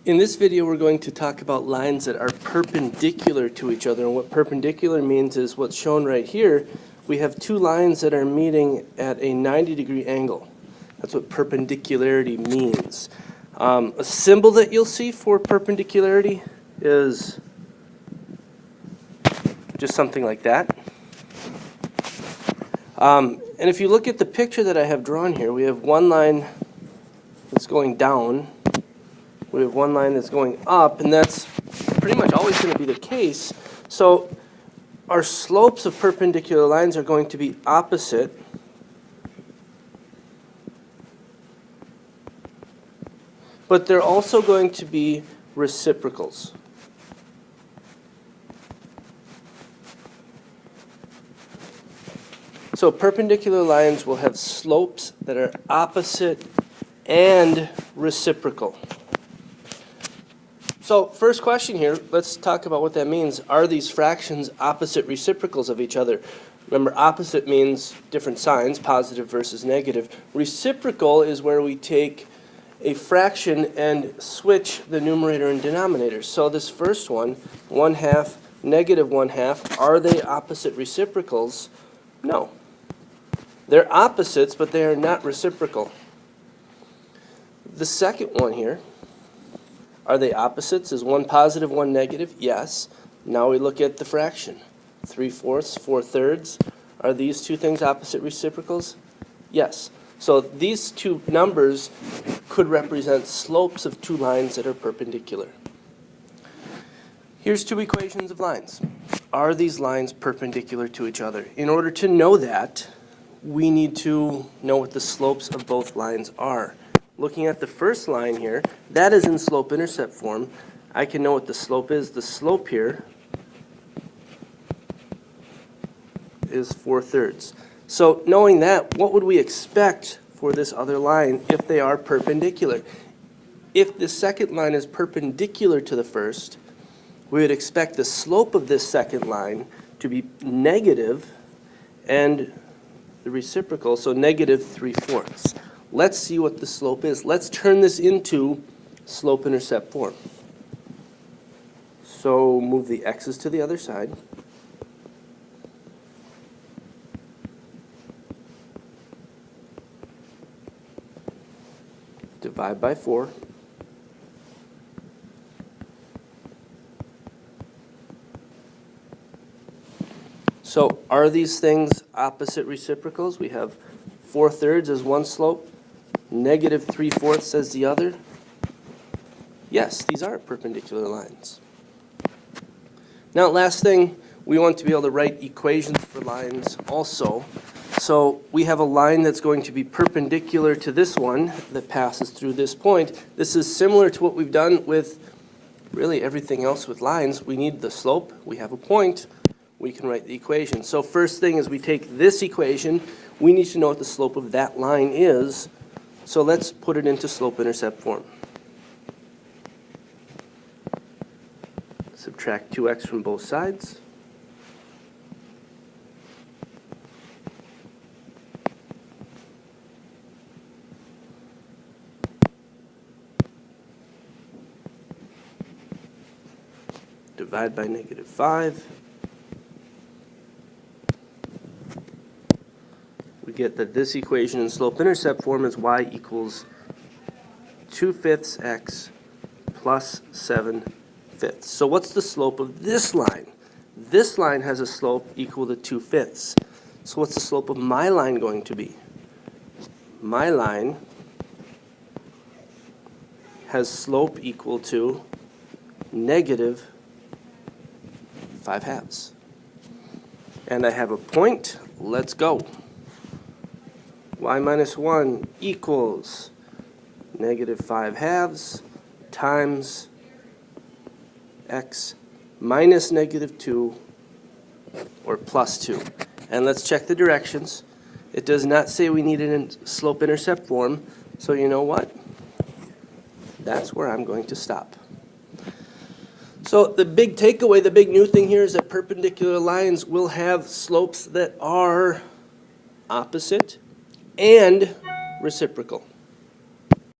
In this video, we're going to talk about lines that are perpendicular to each other. And what perpendicular means is what's shown right here. We have two lines that are meeting at a 90-degree angle. That's what perpendicularity means. A symbol that you'll see for perpendicularity is just something like that. And if you look at the picture that I have drawn here, we have one line that's going down. We have one line that's going up, and that's pretty much always going to be the case. So our slopes of perpendicular lines are going to be opposite. But they're also going to be reciprocals. So perpendicular lines will have slopes that are opposite and reciprocal. So first question here, let's talk about what that means. Are these fractions opposite reciprocals of each other? Remember, opposite means different signs, positive versus negative. Reciprocal is where we take a fraction and switch the numerator and denominator. So this first one, 1/2, negative 1/2, are they opposite reciprocals? No. They're opposites, but they are not reciprocal. The second one here, are they opposites? Is one positive, one negative? Yes. Now we look at the fraction. 3/4, 4/3. Are these two things opposite reciprocals? Yes. So these two numbers could represent slopes of two lines that are perpendicular. Here's two equations of lines. Are these lines perpendicular to each other? In order to know that, we need to know what the slopes of both lines are. Looking at the first line here, that is in slope-intercept form. I can know what the slope is. The slope here is 4/3. So knowing that, what would we expect for this other line if they are perpendicular? If the second line is perpendicular to the first, we would expect the slope of this second line to be negative and the reciprocal, so negative 3/4. Let's see what the slope is. Let's turn this into slope-intercept form. So move the x's to the other side. Divide by 4. So are these things opposite reciprocals? We have 4/3 as one slope, negative 3/4 as the other. Yes, these are perpendicular lines. Now, last thing, we want to be able to write equations for lines also. So we have a line that's going to be perpendicular to this one that passes through this point. This is similar to what we've done with really everything else with lines. We need the slope. We have a point. We can write the equation. So first thing is we take this equation. We need to know what the slope of that line is. So let's put it into slope-intercept form. Subtract 2x from both sides. Divide by negative 5. We get that this equation in slope-intercept form is y equals 2/5 x plus 7/5. So what's the slope of this line? This line has a slope equal to 2/5. So what's the slope of my line going to be? My line has slope equal to negative 5/2. And I have a point. Let's go. Y minus 1 equals negative 5/2 times x minus negative 2 or plus 2. And let's check the directions. It does not say we need it in slope-intercept form, so you know what? That's where I'm going to stop. So the big takeaway, the big new thing here is that perpendicular lines will have slopes that are opposite and reciprocal.